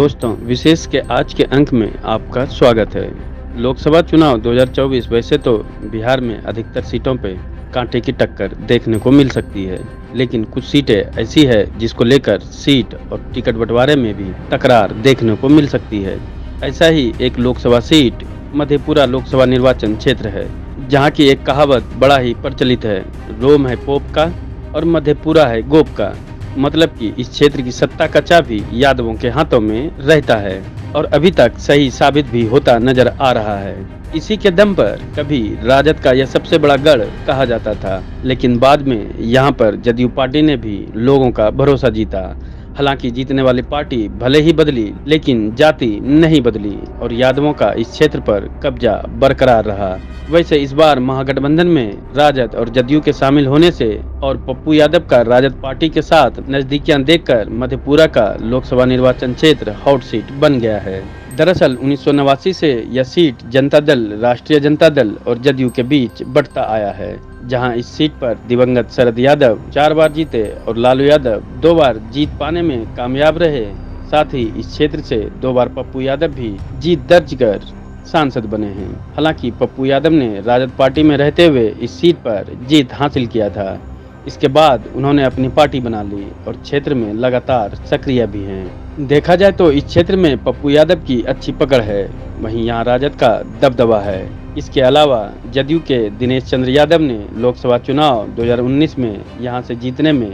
दोस्तों, विशेष के आज के अंक में आपका स्वागत है। लोकसभा चुनाव 2024 वैसे तो बिहार में अधिकतर सीटों पे कांटे की टक्कर देखने को मिल सकती है, लेकिन कुछ सीटें ऐसी है जिसको लेकर सीट और टिकट बंटवारे में भी तकरार देखने को मिल सकती है। ऐसा ही एक लोकसभा सीट मधेपुरा लोकसभा निर्वाचन क्षेत्र है, जहाँ की एक कहावत बड़ा ही प्रचलित है, रोम है पोप का और मधेपुरा है गोप का। मतलब कि इस क्षेत्र की सत्ता का चाबी यादवों के हाथों में रहता है और अभी तक सही साबित भी होता नजर आ रहा है। इसी के दम पर कभी राजद का यह सबसे बड़ा गढ़ कहा जाता था, लेकिन बाद में यहाँ पर जदयू पार्टी ने भी लोगों का भरोसा जीता। हालांकि जीतने वाली पार्टी भले ही बदली, लेकिन जाति नहीं बदली और यादवों का इस क्षेत्र पर कब्जा बरकरार रहा। वैसे इस बार महागठबंधन में राजद और जदयू के शामिल होने से और पप्पू यादव का राजद पार्टी के साथ नजदीकियां देखकर मधेपुरा का लोकसभा निर्वाचन क्षेत्र हॉट सीट बन गया है। दरअसल 1989 से यह सीट जनता दल, राष्ट्रीय जनता दल और जदयू के बीच बढ़ता आया है, जहां इस सीट पर दिवंगत शरद यादव 4 बार जीते और लालू यादव 2 बार जीत पाने में कामयाब रहे। साथ ही इस क्षेत्र से 2 बार पप्पू यादव भी जीत दर्ज कर सांसद बने हैं। हालांकि पप्पू यादव ने राजद पार्टी में रहते हुए इस सीट पर जीत हासिल किया था। इसके बाद उन्होंने अपनी पार्टी बना ली और क्षेत्र में लगातार सक्रिय भी हैं। देखा जाए तो इस क्षेत्र में पप्पू यादव की अच्छी पकड़ है, वहीं यहाँ राजद का दबदबा है। इसके अलावा जदयू के दिनेश चंद्र यादव ने लोकसभा चुनाव 2019 में यहाँ से जीतने में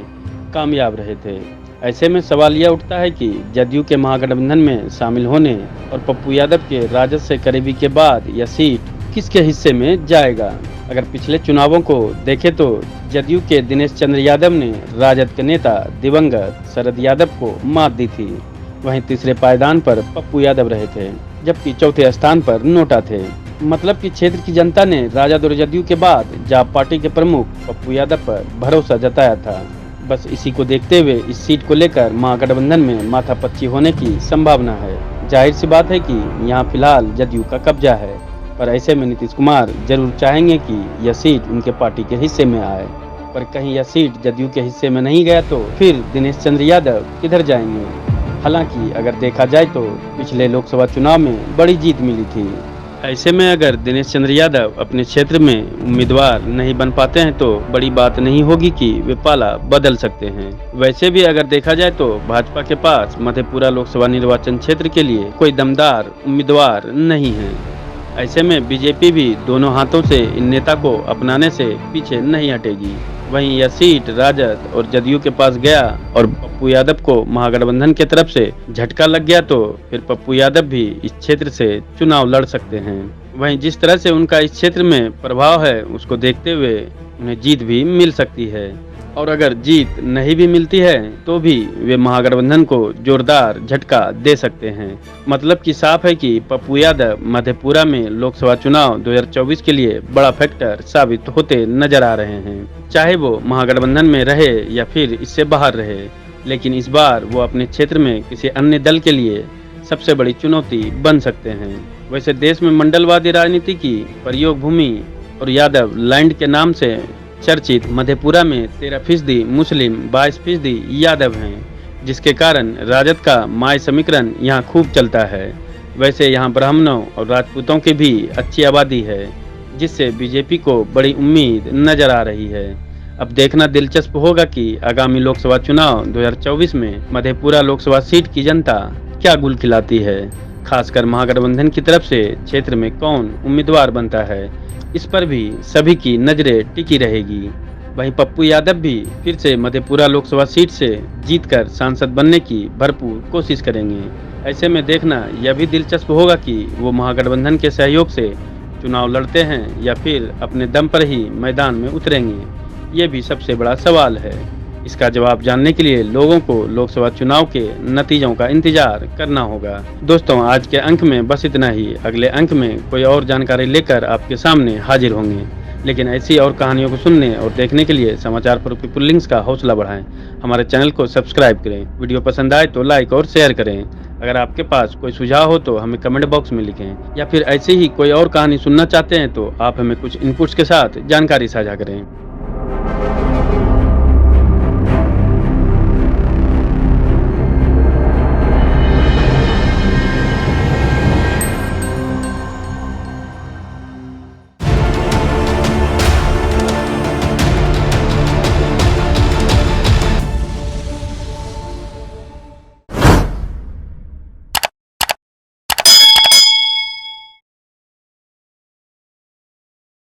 कामयाब रहे थे। ऐसे में सवाल यह उठता है कि जदयू के महागठबंधन में शामिल होने और पप्पू यादव के राजद से करीबी के बाद यह सीट किसके हिस्से में जाएगा। अगर पिछले चुनावों को देखें तो जदयू के दिनेश चंद्र यादव ने राजद के नेता दिवंगत शरद यादव को मात दी थी। वहीं तीसरे पायदान पर पप्पू यादव रहे थे, जबकि चौथे स्थान पर नोटा थे। मतलब कि क्षेत्र की जनता ने राजद और जदयू के बाद जाप पार्टी के प्रमुख पप्पू यादव पर भरोसा जताया था। बस इसी को देखते हुए इस सीट को लेकर महागठबंधन में माथापच्ची होने की संभावना है। जाहिर सी बात है कि यहाँ फिलहाल जदयू का कब्जा है, पर ऐसे में नीतीश कुमार जरूर चाहेंगे कि यह सीट उनके पार्टी के हिस्से में आए। पर कहीं यह सीट जदयू के हिस्से में नहीं गया तो फिर दिनेश चंद्र यादव किधर जाएंगे। हालांकि अगर देखा जाए तो पिछले लोकसभा चुनाव में बड़ी जीत मिली थी। ऐसे में अगर दिनेश चंद्र यादव अपने क्षेत्र में उम्मीदवार नहीं बन पाते हैं तो बड़ी बात नहीं होगी कि वे पाला बदल सकते हैं। वैसे भी अगर देखा जाए तो भाजपा के पास मधेपुरा लोकसभा निर्वाचन क्षेत्र के लिए कोई दमदार उम्मीदवार नहीं है। ऐसे में बीजेपी भी दोनों हाथों से इन नेता को अपनाने से पीछे नहीं हटेगी। वहीं यह सीट राजद और जदयू के पास गया और पप्पू यादव को महागठबंधन के तरफ से झटका लग गया तो फिर पप्पू यादव भी इस क्षेत्र से चुनाव लड़ सकते हैं। वहीं जिस तरह से उनका इस क्षेत्र में प्रभाव है, उसको देखते हुए उन्हें जीत भी मिल सकती है। और अगर जीत नहीं भी मिलती है तो भी वे महागठबंधन को जोरदार झटका दे सकते हैं। मतलब कि साफ है कि पप्पू यादव मधेपुरा में लोकसभा चुनाव 2024 के लिए बड़ा फैक्टर साबित होते नजर आ रहे हैं। चाहे वो महागठबंधन में रहे या फिर इससे बाहर रहे, लेकिन इस बार वो अपने क्षेत्र में किसी अन्य दल के लिए सबसे बड़ी चुनौती बन सकते हैं। वैसे देश में मंडलवादी राजनीति की प्रयोग भूमि और यादव लैंड के नाम से चर्चित मधेपुरा में 13% मुस्लिम, 22% यादव हैं, जिसके कारण राजद का माय समीकरण यहाँ खूब चलता है। वैसे यहाँ ब्राह्मणों और राजपूतों की भी अच्छी आबादी है, जिससे बीजेपी को बड़ी उम्मीद नजर आ रही है। अब देखना दिलचस्प होगा कि आगामी लोकसभा चुनाव 2024 में मधेपुरा लोकसभा सीट की जनता क्या गुल खिलाती है। खासकर महागठबंधन की तरफ से क्षेत्र में कौन उम्मीदवार बनता है, इस पर भी सभी की नजरें टिकी रहेगी। वहीं पप्पू यादव भी फिर से मधेपुरा लोकसभा सीट से जीतकर सांसद बनने की भरपूर कोशिश करेंगे। ऐसे में देखना यह भी दिलचस्प होगा कि वो महागठबंधन के सहयोग से चुनाव लड़ते हैं या फिर अपने दम पर ही मैदान में उतरेंगे। ये भी सबसे बड़ा सवाल है। इसका जवाब जानने के लिए लोगों को लोकसभा चुनाव के नतीजों का इंतजार करना होगा। दोस्तों, आज के अंक में बस इतना ही। अगले अंक में कोई और जानकारी लेकर आपके सामने हाजिर होंगे। लेकिन ऐसी और कहानियों को सुनने और देखने के लिए समाचार फॉर पीपल लिंक्स का हौसला बढ़ाएं। हमारे चैनल को सब्सक्राइब करें। वीडियो पसंद आए तो लाइक और शेयर करें। अगर आपके पास कोई सुझाव हो तो हमें कमेंट बॉक्स में लिखें, या फिर ऐसे ही कोई और कहानी सुनना चाहते हैं तो आप हमें कुछ इनपुट्स के साथ जानकारी साझा करें।